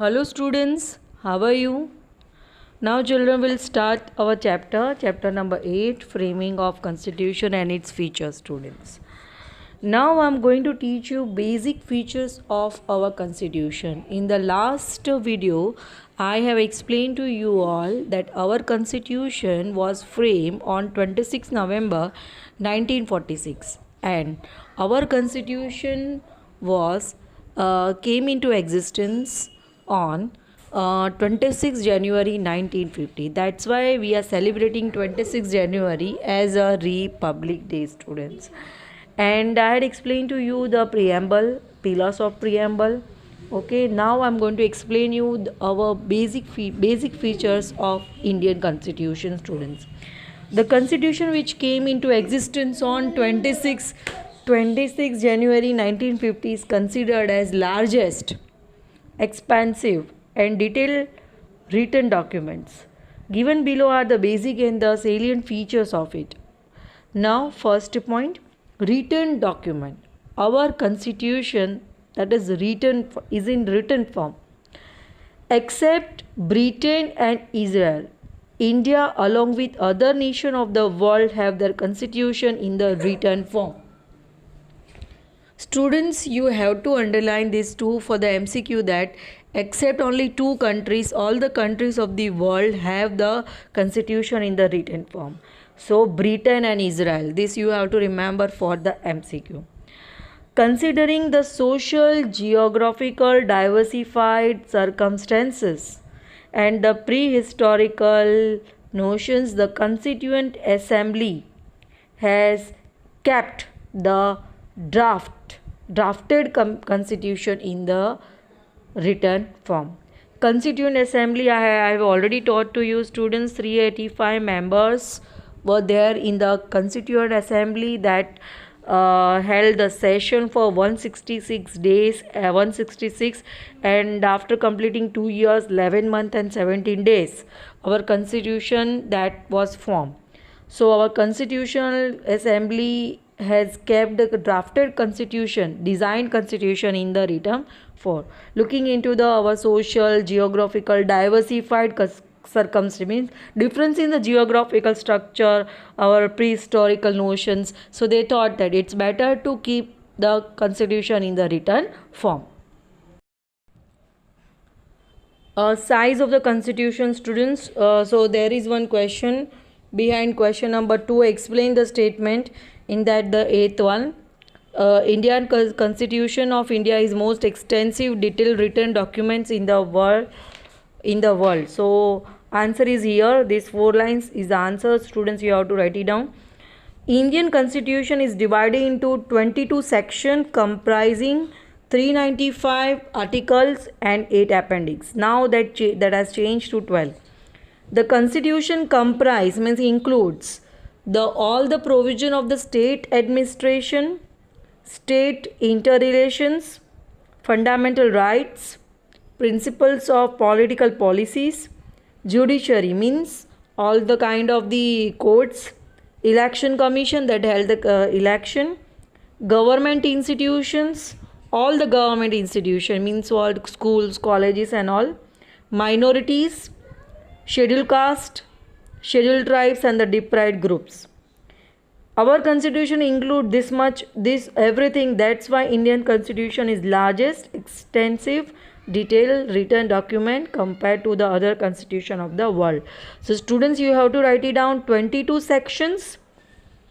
Hello students, how are you? Now children will start our chapter number 8, Framing of Constitution and its features students. Now I am going to teach you basic features of our constitution. In the last video, I have explained to you all that our constitution was framed on 26 November 1946 and our constitution was came into existence on 26 January 1950. That's why we are celebrating 26 January as a Republic Day students. And I had explained to you the preamble, pillars of preamble. Okay, now I'm going to explain you our basic features of Indian Constitution students. The Constitution which came into existence on 26 January 1950 is considered as largest, expansive and detailed written documents. Given below are the basic and the salient features of it. Now first point, written document. Our constitution that is in written form. Except Britain and Israel, India along with other nations of the world have their constitution in the written form. Students, you have to underline this too for the MCQ that except only two countries, all the countries of the world have the constitution in the written form. So, Britain and Israel, this you have to remember for the MCQ. Considering the social, geographical, diversified circumstances and the prehistorical notions, the Constituent Assembly has kept the drafted constitution in the written form. Constituent Assembly, I have already taught to you students, 385 members were there in the Constituent Assembly that held the session for 166 days, 166, and after completing 2 years, 11 months and 17 days, our constitution that was formed. So our Constitutional Assembly has kept the drafted constitution, designed constitution in the written form. Looking into our social, geographical, diversified circumstances, means difference in the geographical structure, our prehistorical notions. So they thought that it's better to keep the constitution in the written form. Size of the constitution students. So there is one question behind question number 2. Explain the statement in that the 8th one. Indian Constitution of India is most extensive detailed written documents in the world. So answer is here. These 4 lines is the answer. Students, you have to write it down. Indian Constitution is divided into 22 sections comprising 395 articles and 8 appendix. Now that has changed to 12. The Constitution includes all the provision of the state administration, state interrelations, fundamental rights, principles of political policies, judiciary means all the kind of the courts, election commission that held the election, government institutions, all the government institution means all schools, colleges and all, minorities, scheduled caste, scheduled tribes and the deprived groups. Our constitution include this everything. That's why Indian Constitution is largest, extensive, detailed written document compared to the other constitution of the world. So students, you have to write it down. 22 sections,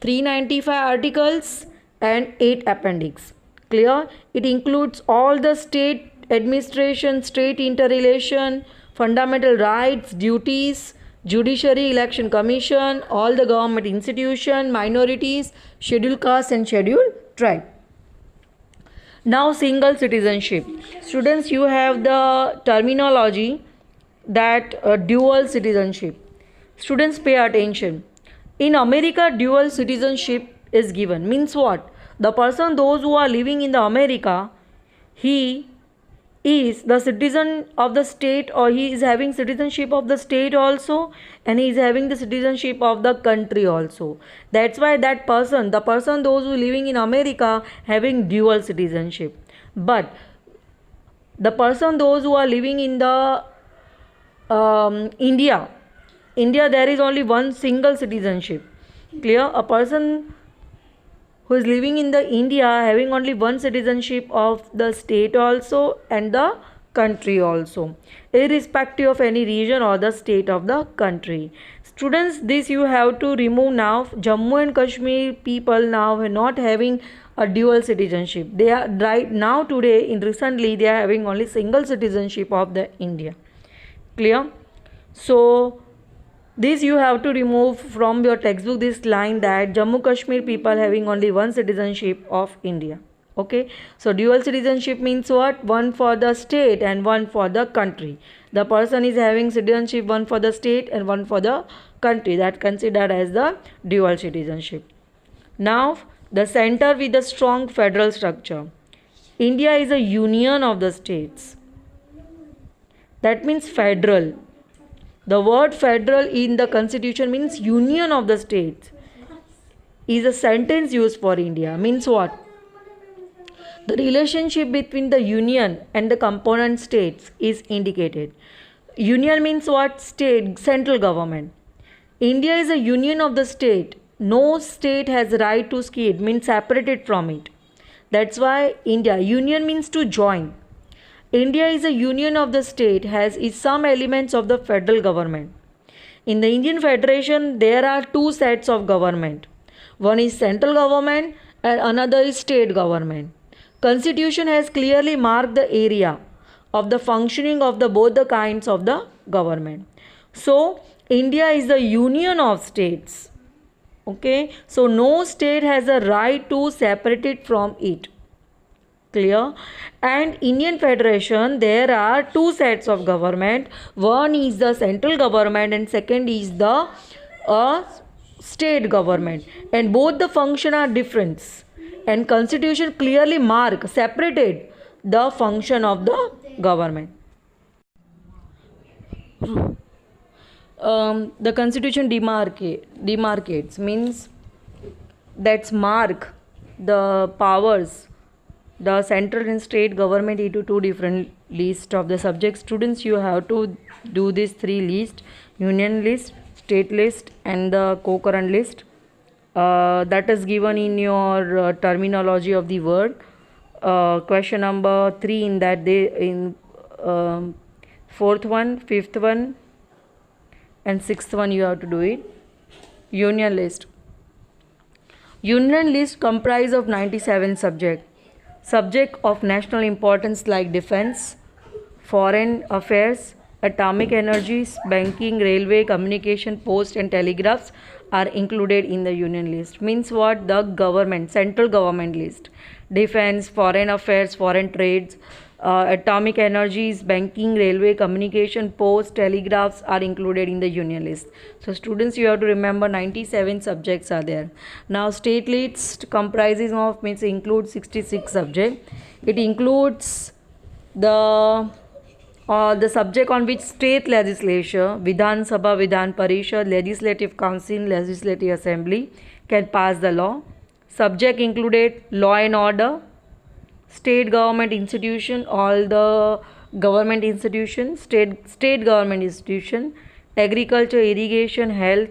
395 articles and 8 appendix. Clear? It includes all the state administration, state interrelation, fundamental rights, duties, judiciary, election commission, all the government institution, minorities, scheduled caste and scheduled tribe. Now single citizenship. Students, you have the terminology that dual citizenship. Students, pay attention. In America, dual citizenship is given. Means what? Those who are living in the America, he is the citizen of the state, or he is having citizenship of the state also, and he is having the citizenship of the country also. That's why those who living in America having dual citizenship. But The person, those who are living in the India, there is only one single citizenship. Clear? A person who is living in the India having only one citizenship of the state also and the country also, irrespective of any region or the state of the country. Students, this you have to remove now. Jammu and Kashmir people now are not having a dual citizenship. They are right now today in recently they are having only single citizenship of the India. Clear? So this you have to remove from your textbook, this line that Jammu Kashmir people having only one citizenship of India. Okay, so dual citizenship means what? One for the state and one for the country. The person is having citizenship one for the state and one for the country, that considered as the dual citizenship. Now the center with a strong federal structure. India is a union of the states. That means federal. The word federal in the constitution means union of the states. Is a sentence used for India. Means what? The relationship between the union and the component states is indicated. Union means what? State, central government. India is a union of the state. No state has right to skid, means separated from it. That's why India, union means to join. India is a union of the state, has some elements of the federal government. In the Indian Federation, there are two sets of government. One is central government and another is state government. Constitution has clearly marked the area of the functioning of the both the kinds of the government. So, India is the union of states. Okay, so no state has a right to separate it from it. Clear? And Indian Federation, there are two sets of government. One is the central government and second is the state government, and both the function are different, and constitution clearly separated the function of the government. The constitution demarcates means that's mark the powers, the central and state government into two different lists of the subjects. Students, you have to do these three lists: union list, state list and the co-current list. That is given in your terminology of the word. Question number 3 in that fourth one, fifth one and sixth one you have to do it. Union list. Union list comprise of 97 subject of national importance like defense, foreign affairs, atomic energies, banking, railway, communication, post and telegraphs are included in the union list. Means what? The government, central government list. Defense, foreign affairs, foreign trades, atomic energies, banking, railway, communication, post, telegraphs are included in the union list. So students, you have to remember 97 subjects are there. Now state list comprises of includes 66 subjects. It includes the subject on which state legislature, Vidhan Sabha, Vidhan Parishad, Legislative Council, Legislative Assembly can pass the law. Subject included law and order, state government institution, all the government institutions, state government institution, agriculture, irrigation, health,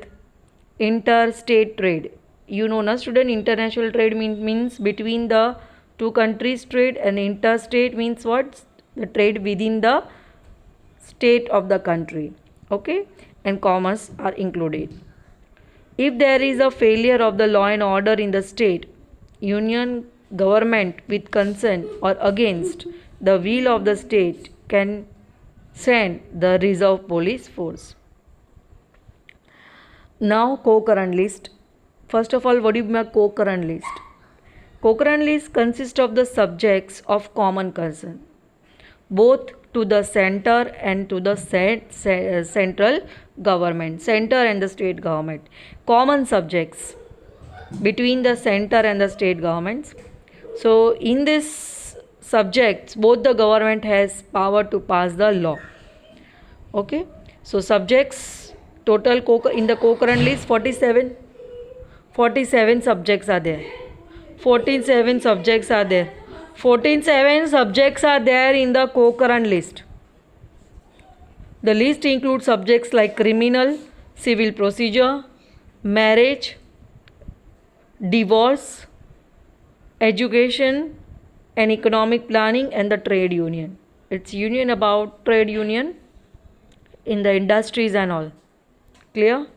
interstate trade. You know, na student, international trade means between the two countries trade, and interstate means what? The trade within the state of the country. Okay, and commerce are included. If there is a failure of the law and order in the state, union government with consent or against the will of the state can send the reserve police force. Now co-current list. First of all, what do you mean co-current list? Co-current list consists of the subjects of common concern, both to the center and to the central government, center and the state government. Common subjects between the center and the state governments. So in this subjects, both the government has power to pass the law. Okay, so subjects total in the co-current list 47 subjects are there. 47 subjects are there. 14.7 subjects are there in the co-current list. The list includes subjects like criminal, civil procedure, marriage, divorce, education, and economic planning, and the trade union. It's union about trade union in the industries and all. Clear?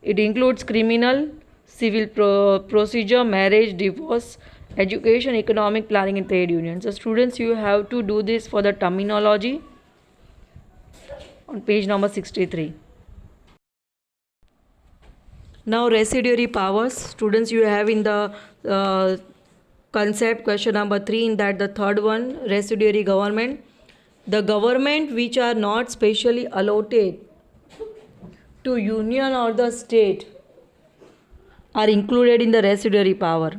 It includes criminal, civil procedure, marriage, divorce, education, economic planning, and trade union. So students, you have to do this for the terminology on page number 63. Now residuary powers. Students, you have in the concept question number 3, in that the third one, residuary government. The government which are not specially allotted to union or the state are included in the residuary power.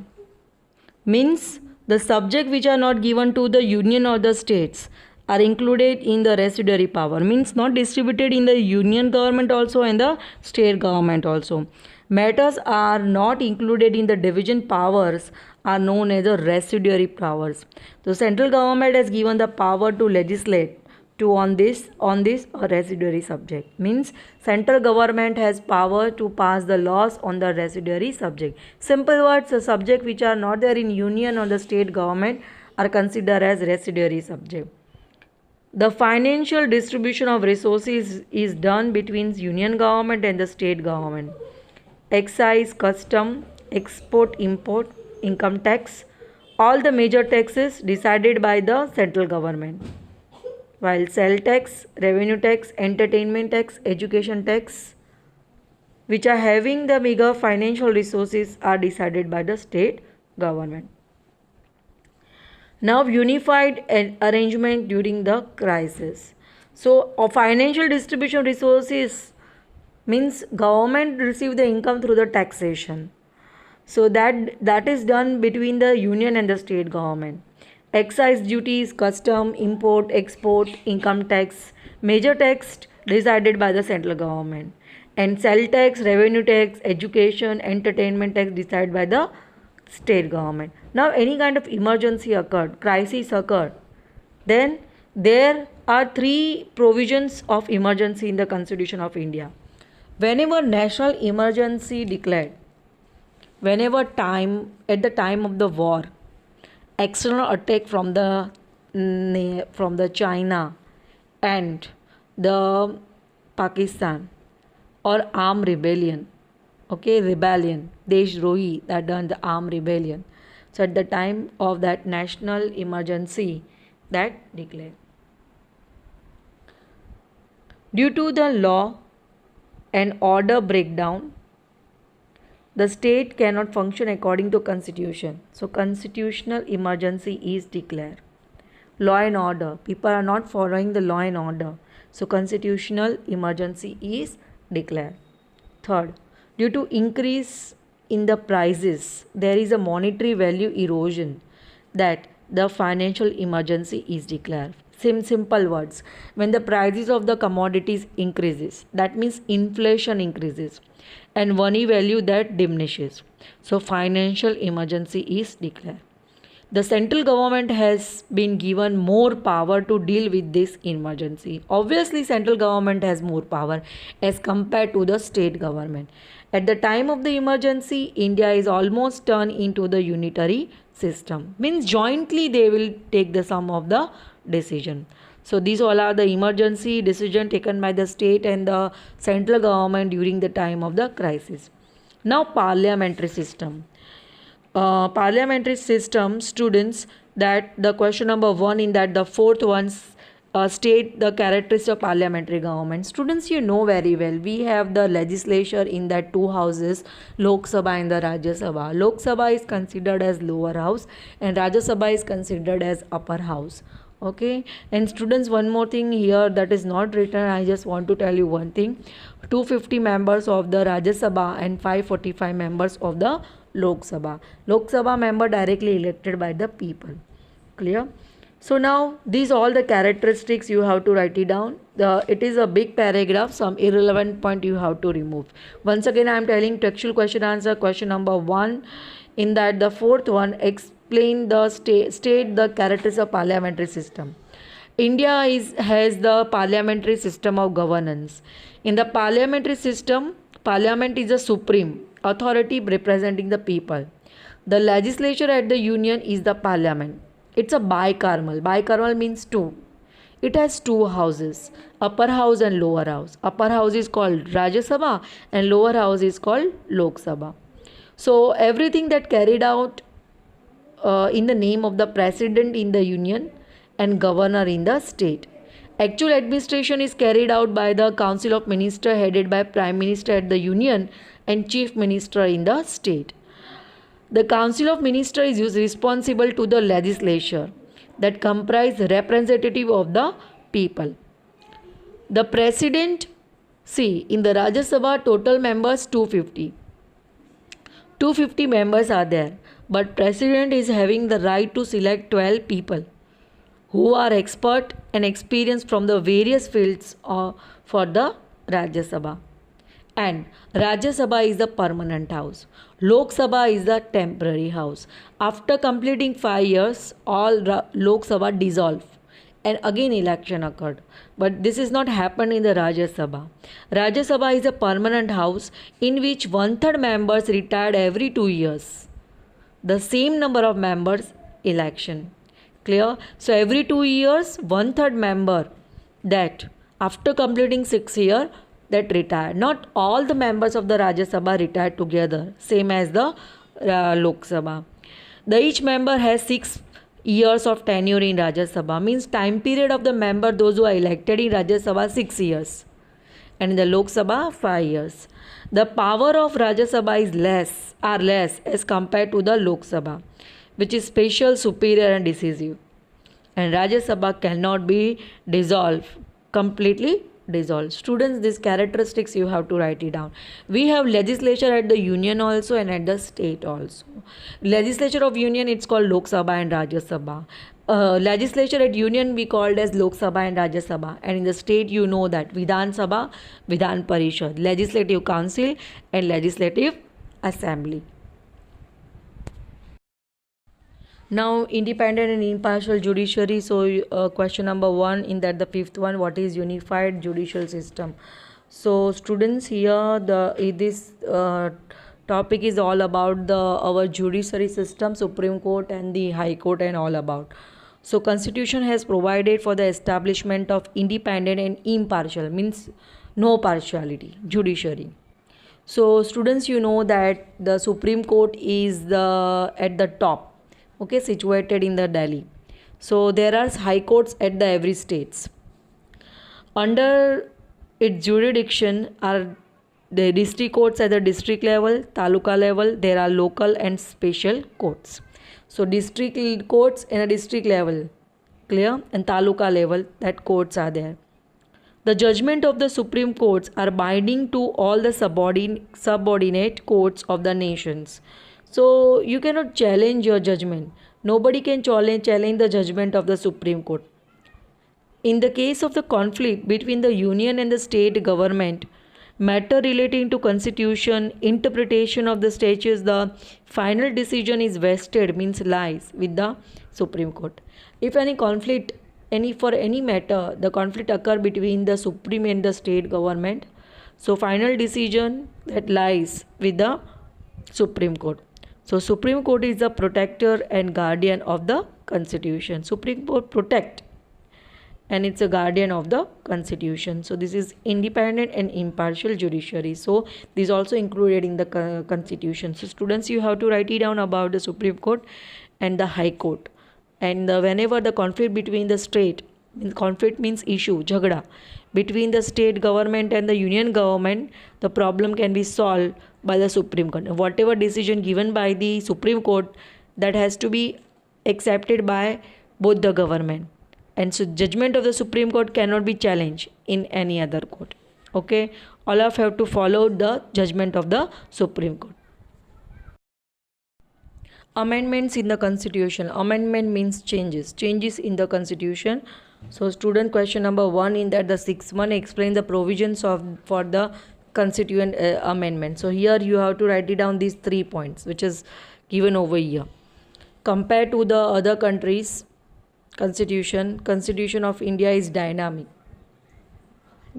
Means the subject which are not given to the union or the states are included in the residuary power. Means not distributed in the union government also and the state government also. Matters are not included in the division powers are known as the residuary powers. The central government has given the power to legislate to on this a residuary subject. Means central government has power to pass the laws on the residuary subject. Simple words, the subject which are not there in union or the state government are considered as residuary subject. The financial distribution of resources is done between union government and the state government. Excise, custom, export, import, income tax, all the major taxes decided by the central government. While sale tax, revenue tax, entertainment tax, education tax, which are having the bigger financial resources, are decided by the state government. Now unified arrangement during the crisis. So a financial distribution resources means government receive the income through the taxation. So that is done between the union and the state government. Excise duties, custom, import, export, income tax, major tax decided by the central government. And sale tax, revenue tax, education, entertainment tax decided by the state government. Now any kind of emergency occurred, crisis occurred, then there are 3 provisions of emergency in the Constitution of India. Whenever national emergency declared, whenever at the time of the war, external attack from the China and the Pakistan, or armed rebellion, Deshrohi, that done the armed rebellion. So at the time of that national emergency that declared, due to the law and order breakdown, the state cannot function according to constitution. So constitutional emergency is declared. Law and order, people are not following the law and order. So constitutional emergency is declared. Third, due to increase in the prices, there is a monetary value erosion, that the financial emergency is declared. Simple words, when the prices of the commodities increases, that means inflation increases and money value that diminishes. So financial emergency is declared. The central government has been given more power to deal with this emergency. Obviously, central government has more power as compared to the state government. At the time of the emergency, India is almost turned into the unitary system. Means jointly they will take the sum of the decision. So these all are the emergency decision taken by the state and the central government during the time of the crisis. Now parliamentary system. Parliamentary system, students, that the question number 1 in that the fourth one state the characteristics of parliamentary government. Students, you know very well, we have the legislature in that 2 houses, Lok Sabha and the Rajya Sabha. Lok Sabha is considered as lower house and Rajya Sabha is considered as upper house. Okay, and students, one more thing here that is not written, I just want to tell you one thing. 250 members of the Rajya Sabha and 545 members of the Lok Sabha. Lok Sabha member directly elected by the people. Clear? So now these all the characteristics you have to write it down. It is a big paragraph, some irrelevant point you have to remove. Once again I am telling textual question answer, question number 1, in that the fourth one, explain the state the characters of parliamentary system. India has the parliamentary system of governance. In the parliamentary system, parliament is the supreme authority representing the people. The legislature at the union is the parliament. It's a bicameral. Bicameral means two. It has two houses, upper house and lower house. Upper house is called Rajya Sabha and lower house is called Lok Sabha. So everything that carried out in the name of the president in the union and governor in the state. Actual administration is carried out by the Council of Ministers headed by Prime Minister at the union and Chief Minister in the state. The Council of Ministers is responsible to the legislature that comprise representative of the people. The president, see, in the Rajya Sabha total members 250. 250 members are there, but president is having the right to select 12 people who are expert and experienced from the various fields for the Rajya Sabha. And Rajya Sabha is the permanent house. Lok Sabha is the temporary house. After completing 5 years, all Lok Sabha dissolved and again election occurred. But this is not happened in the Rajya Sabha. Rajya Sabha is a permanent house in which 1/3 members retired every 2 years. The same number of members election. Clear? So every 2 years, 1/3 member that after completing 6 years that retired. Not all the members of the Rajya Sabha retired together, same as the Lok Sabha. Each member has 6 years of tenure in Rajya Sabha, means time period of the member, those who are elected in Rajya Sabha 6 years and in the Lok Sabha 5 years. The power of Rajya Sabha is less as compared to the Lok Sabha, which is special, superior and decisive. And Rajya Sabha cannot be dissolved, completely dissolved. Students, these characteristics you have to write it down. We have legislature at the union also and at the state also. Legislature of union, it's called Lok Sabha and Rajya Sabha. Legislature at union we called as Lok Sabha and Rajya Sabha, and in the state you know that Vidhan Sabha, Vidhan Parishad, Legislative Council and Legislative Assembly. Now, independent and impartial judiciary. So, question number 1 in that the fifth one, what is unified judicial system? So, students, here this topic is all about our judiciary system, Supreme Court and the High Court and all about. So, Constitution has provided for the establishment of independent and impartial, means no partiality, judiciary. So, students, you know that the Supreme Court is at the top. Okay, situated in the Delhi. So there are high courts at the every states. Under its jurisdiction are the district courts at the district level, taluka level. There are local and special courts. So district courts in a district level, clear, and taluka level, that courts are there. The judgment of the Supreme Courts are binding to all the subordinate courts of the nations. So you cannot challenge your judgment. Nobody can challenge the judgment of the Supreme Court. In the case of the conflict between the union and the state government, matter relating to constitution, interpretation of the statutes, the final decision is vested, means lies with the Supreme Court. If any conflict, for any matter, the conflict occur between the Supreme and the state government, so final decision that lies with the Supreme Court. So Supreme Court is the protector and guardian of the Constitution. Supreme Court protect and it's a guardian of the Constitution. So this is independent and impartial judiciary. So this is also included in the Constitution. So students, you have to write it down about the Supreme Court and the High Court. And whenever the conflict between the state, conflict means issue, jhagda, between the state government and the union government, the problem can be solved by the Supreme Court. Whatever decision given by the Supreme Court, that has to be accepted by both the government. And so judgment of the Supreme Court cannot be challenged in any other court. Okay, all of you have to follow the judgment of the Supreme Court. Amendments in the Constitution. Amendment means changes in the Constitution. So student, question number 1 in that the 6th one, explain the provisions for the constituent amendment. So here you have to write it down these 3 points which is given over here. compared to the other countries constitution of India is dynamic.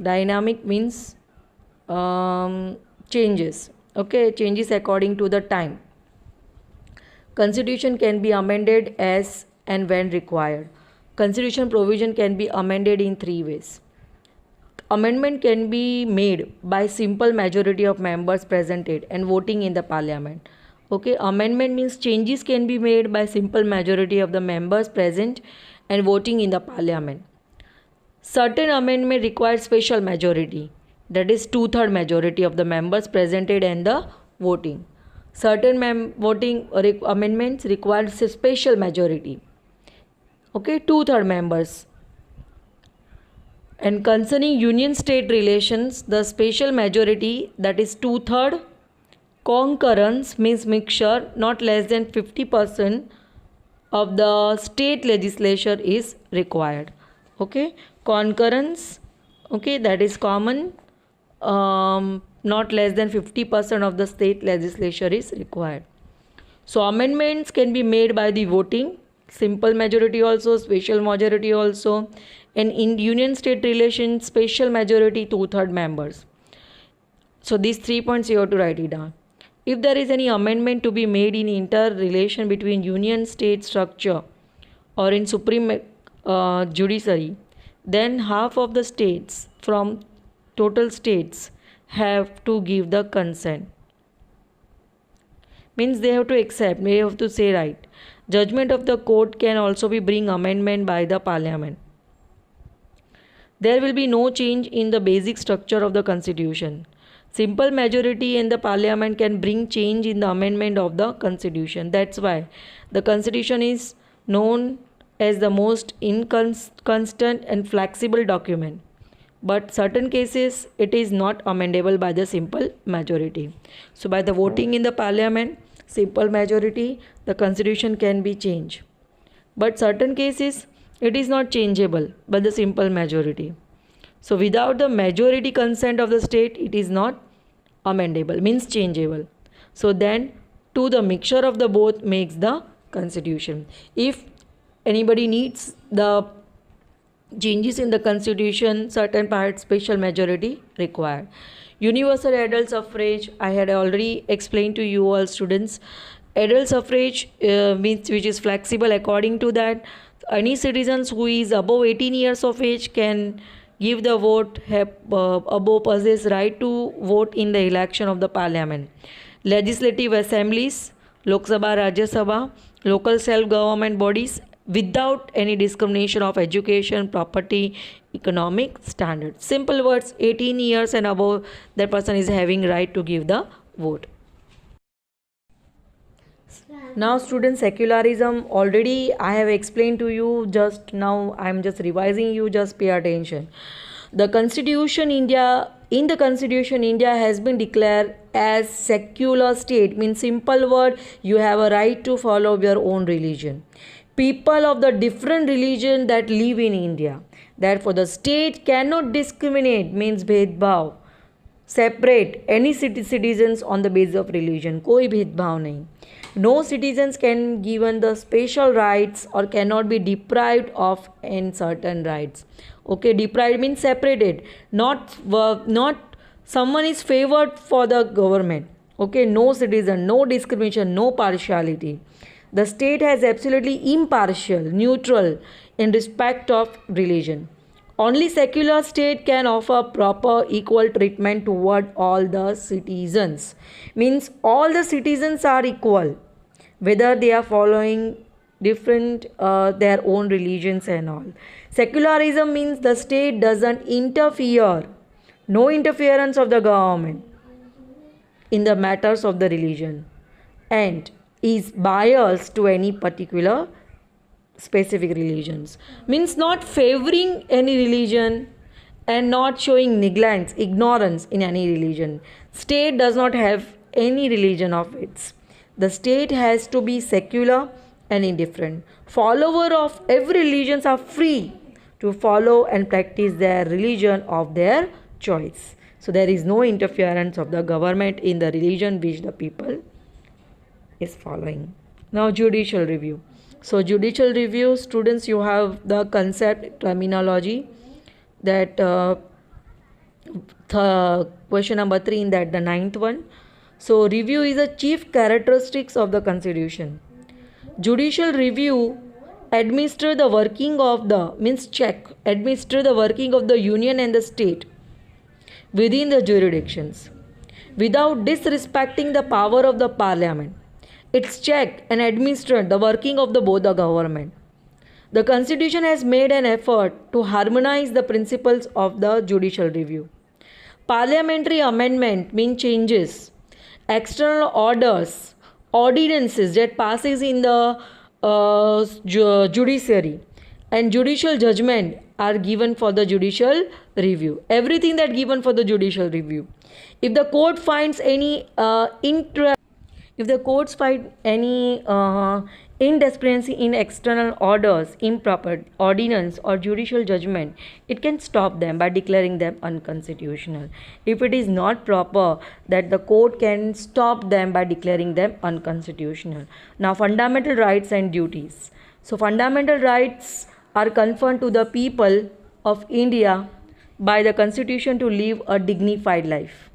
Dynamic means changes, okay, changes according to the time. Constitution can be amended as and when required. Constitution provision can be amended in three ways. Amendment can be made by simple majority of members presented and voting in the parliament. Okay, amendment means changes can be made by simple majority of the members present and voting in the parliament. Certain amendment requires special majority, that is 2/3 majority of the members presented and the voting. Certain amendments require special majority, okay, 2/3 members. And concerning union state relations, the special majority, that is 2/3, concurrence means mixture, not less than 50% of the state legislature is required. Okay, concurrence, okay, that is common, not less than 50% of the state legislature is required. So amendments can be made by the voting, simple majority also, special majority also, and in union state relations, special majority 2/3 members. So these 3 points you have to write it down. If there is any amendment to be made in interrelation between union state structure or in supreme judiciary, then half of the states from total states have to give the consent. Means they have to accept, they have to say right. Judgment of the court can also be bring amendment by the parliament. There will be no change in the basic structure of the constitution. Simple majority in the parliament can bring change in the amendment of the constitution. That's why the constitution is known as the most inconstant and flexible document. But certain cases it is not amendable by the simple majority. So by the voting in the parliament, simple majority, the constitution can be changed. But certain cases it is not changeable by the simple majority. So without the majority consent of the state, it is not amendable, means changeable. So then to the mixture of the both makes the constitution. If anybody needs the changes in the constitution, certain parts special majority required. Universal adult suffrage, I had already explained to you all students. Adult suffrage means which is flexible. According to that, any citizens who is above 18 years of age can give the vote, have above possess right to vote in the election of the parliament. Legislative assemblies, Lok Sabha, Rajya Sabha, local self-government bodies without any discrimination of education, property, economic standards. Simple words, 18 years and above, that person is having right to give the vote. Now students, secularism already I have explained to you, just now I am just revising you, just pay attention. The constitution India, in the constitution India has been declared as secular state, means simple word, you have a right to follow your own religion. People of the different religion that live in India, therefore the state cannot discriminate, means भेदभाव, separate any citizens on the basis of religion. कोई भेदभाव नहीं. No citizens can given the special rights or cannot be deprived of in certain rights. Okay, deprived means separated. Not someone is favored for the government. Okay, no citizen, no discrimination, no partiality. The state has absolutely impartial, neutral in respect of religion. Only secular state can offer proper equal treatment toward all the citizens. Means all the citizens are equal, whether they are following different their own religions and all. Secularism means the state doesn't interfere, no interference of the government in the matters of the religion, and is biased to any particular specific religions. Means not favoring any religion and not showing negligence, ignorance in any religion. State does not have any religion of its. The state has to be secular and indifferent. Followers of every religion are free to follow and practice their religion of their choice. So there is no interference of the government in the religion which the people is following. Now judicial review. So judicial review, students, you have the concept terminology that question number 3 in that the ninth one. So review is a chief characteristics of the constitution. Judicial review administer the working of the means check administer the working of the union and the state within the jurisdictions without disrespecting the power of the parliament. It's check and administer the working of the both the government. The constitution has made an effort to harmonize the principles of the judicial review. Parliamentary amendment means changes, external orders, ordinances that passes in the judiciary, and judicial judgment are given for the judicial review. Everything that given for the judicial review. If the court finds any if the courts find any indiscrepancy in external orders, improper ordinance or judicial judgment, it can stop them by declaring them unconstitutional. If it is not proper, that the court can stop them by declaring them unconstitutional. Now fundamental rights and duties. So fundamental rights are conferred to the people of India by the constitution to live a dignified life.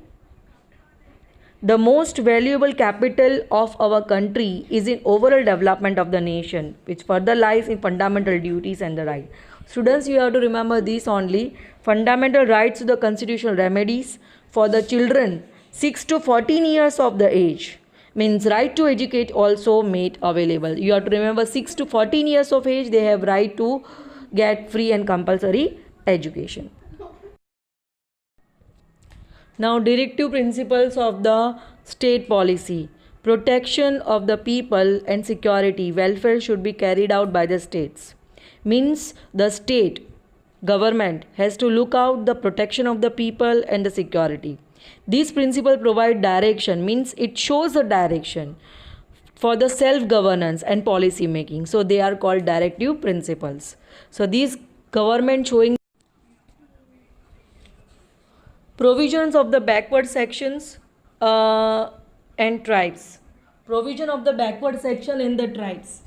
The most valuable capital of our country is in overall development of the nation, which further lies in fundamental duties and the right. Students, you have to remember this only. Fundamental rights to the constitutional remedies for the children 6 to 14 years of the age means right to educate also made available. You have to remember 6 to 14 years of age they have right to get free and compulsory education. Now, directive principles of the state policy. Protection of the people and security, welfare should be carried out by the states. Means the state government has to look out the protection of the people and the security. These principles provide direction, means it shows a direction for the self-governance and policy making. So they are called directive principles. So these government showing provisions of the backward sections and tribes. Provision of the backward section in the tribes.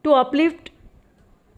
To uplift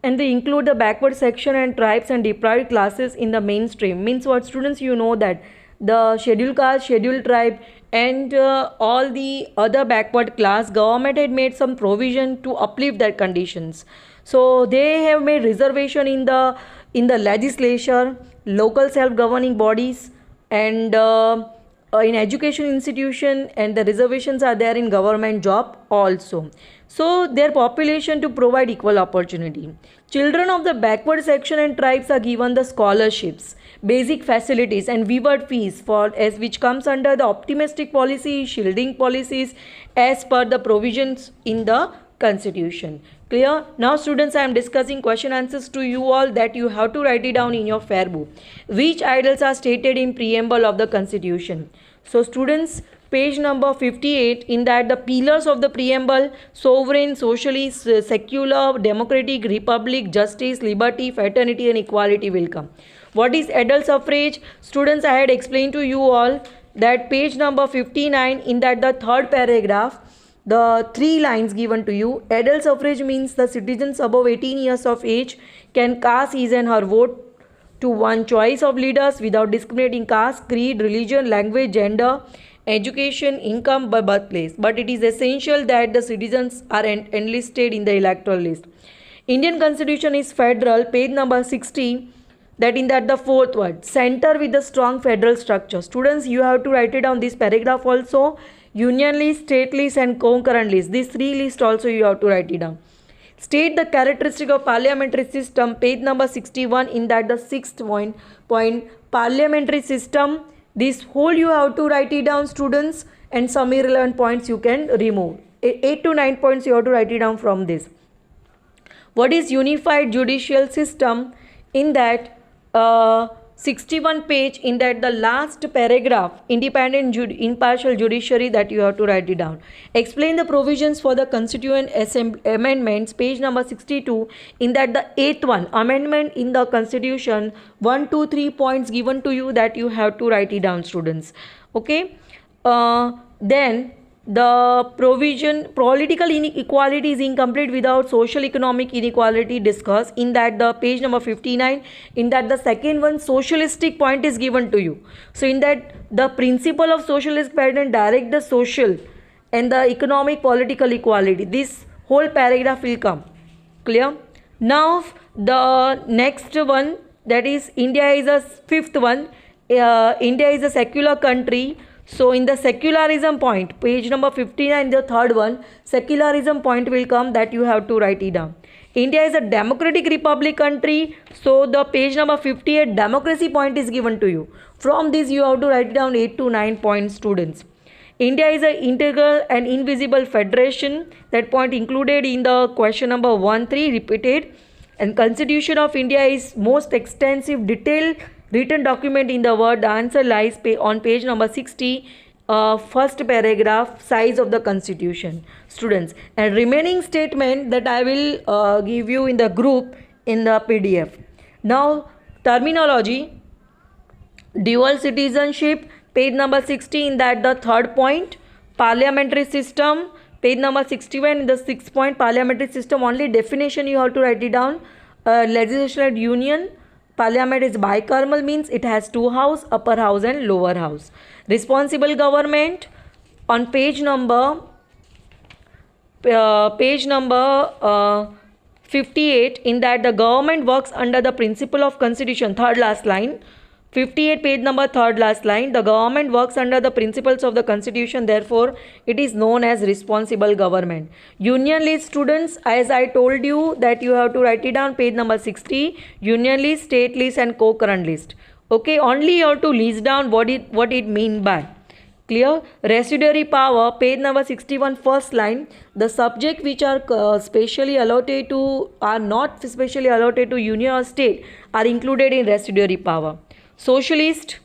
and they include the backward section and tribes and deprived classes in the mainstream. Means what, students, you know that the scheduled caste, scheduled tribe and all the other backward class, government had made some provision to uplift their conditions. So they have made reservation in the legislature, local self-governing bodies and in education institution, and the reservations are there in government job also. So their population to provide equal opportunity. Children of the backward section and tribes are given the scholarships, basic facilities and waived fees for as which comes under the optimistic policy, shielding policies as per the provisions in the constitution. Clear? Now students, I am discussing question answers to you all that you have to write it down in your fair book. Which ideals are stated in preamble of the constitution? So students, page number 58, in that the pillars of the preamble: sovereign, socialist, secular, democratic, republic, justice, liberty, fraternity and equality will come. What is adult suffrage? Students, I had explained to you all that page number 59, in that the third paragraph, the 3 lines given to you. Adult suffrage means the citizens above 18 years of age can cast his and her vote to one choice of leaders without discriminating caste, creed, religion, language, gender, education, income, by birthplace. But it is essential that the citizens are enlisted in the electoral list. Indian Constitution is federal, page number 60, that in that the fourth word, center with a strong federal structure. Students, you have to write it down this paragraph also. Union list, state list and concurrent list. These 3 lists also you have to write it down. State the characteristic of parliamentary system, page number 61, in that the 6th point parliamentary system. This whole you have to write it down, students, and some irrelevant points you can remove. 8 to 9 points you have to write it down from this. What is unified judicial system? In that 61 page, in that the last paragraph, independent impartial judiciary, that you have to write it down. Explain the provisions for the constituent amendments, page number 62, in that the 8th one, amendment in the constitution, 1, 2, 3 points given to you that you have to write it down, students. Okay. Then the provision political inequality is incomplete without social economic inequality discussed. In that, the page number 59, in that the second one socialistic point is given to you. So in that, the principle of socialist pattern direct the social and the economic political equality. This whole paragraph will come. Clear? Now the next one, that is India is a fifth one. India is a secular country. So in the secularism point, page number 59, the third one, secularism point will come, that you have to write it down. India is a democratic republic country. So the page number 58, democracy point is given to you. From this you have to write down 8 to 9 points, students. India is an integral and invisible federation. That point included in the question number 1-3 repeated. And Constitution of India is most extensive detailed written document in the world. The answer lies on page number 60, first paragraph, size of the Constitution, students. And remaining statement that I will give you in the group in the PDF. Now terminology, dual citizenship, page number 60, in that the third point, parliamentary system, page number 61, in the sixth point, parliamentary system, only definition you have to write it down. Legislative union, parliament is bicameral, means it has two houses, upper house and lower house. Responsible government, on page number 58, in that the government works under the principle of constitution, third last line. 58 page number, third last line, the government works under the principles of the constitution, therefore it is known as responsible government. Union list, students, as I told you that you have to write it down, page number 60, union list, state list and co-current list. Okay, only you have to list down what it mean by. Clear? Residuary power, page number 61, first line, the subject which are specially allotted to, are not specially allotted to union or state, are included in residuary power. Socialist,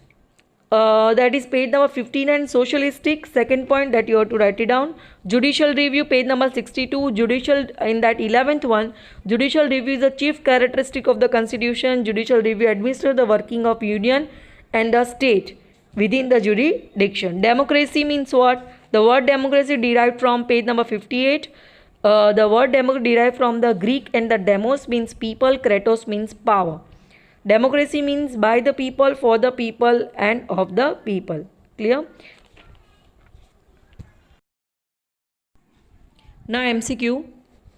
that is page number 59, socialistic, second point that you have to write it down. Judicial review, page number 62, judicial, in that 11th one, judicial review is the chief characteristic of the constitution. Judicial review administers the working of union and the state within the jurisdiction. Democracy means what? The word democracy derived from page number 58. The word democracy derived from the Greek, and the demos means people, kratos means power. Democracy means by the people, for the people and of the people. Clear? Now MCQ.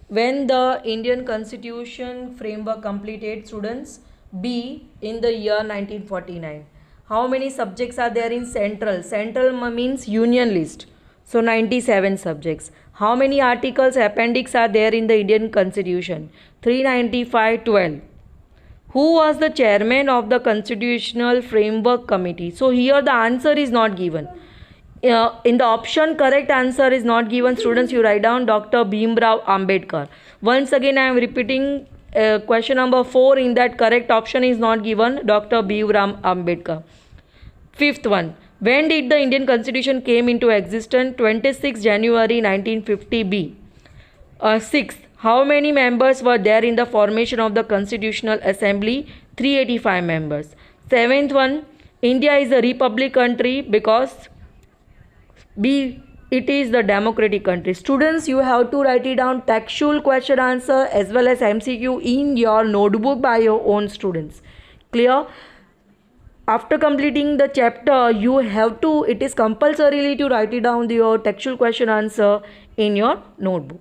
When the Indian Constitution framework completed, students, B, in the year 1949. How many subjects are there in central? Central means union list. So 97 subjects. How many articles, appendix are there in the Indian Constitution? 395, 12. Who was the chairman of the Constitutional Framework Committee? So here the answer is not given. In the option, correct answer is not given. Students, you write down Dr. Bhimrao Ambedkar. Once again, I am repeating question number 4. In that, correct option is not given. Dr. Bhimrao Ambedkar. Fifth one. When did the Indian Constitution came into existence? 26 January 1950 B. Sixth. How many members were there in the formation of the Constitutional Assembly? 385 members. Seventh one, India is a republic country because B, it is the democratic country. Students, you have to write it down, textual question answer as well as MCQ in your notebook by your own, students. Clear? After completing the chapter, you have to, it is compulsory to write it down, your textual question answer in your notebook.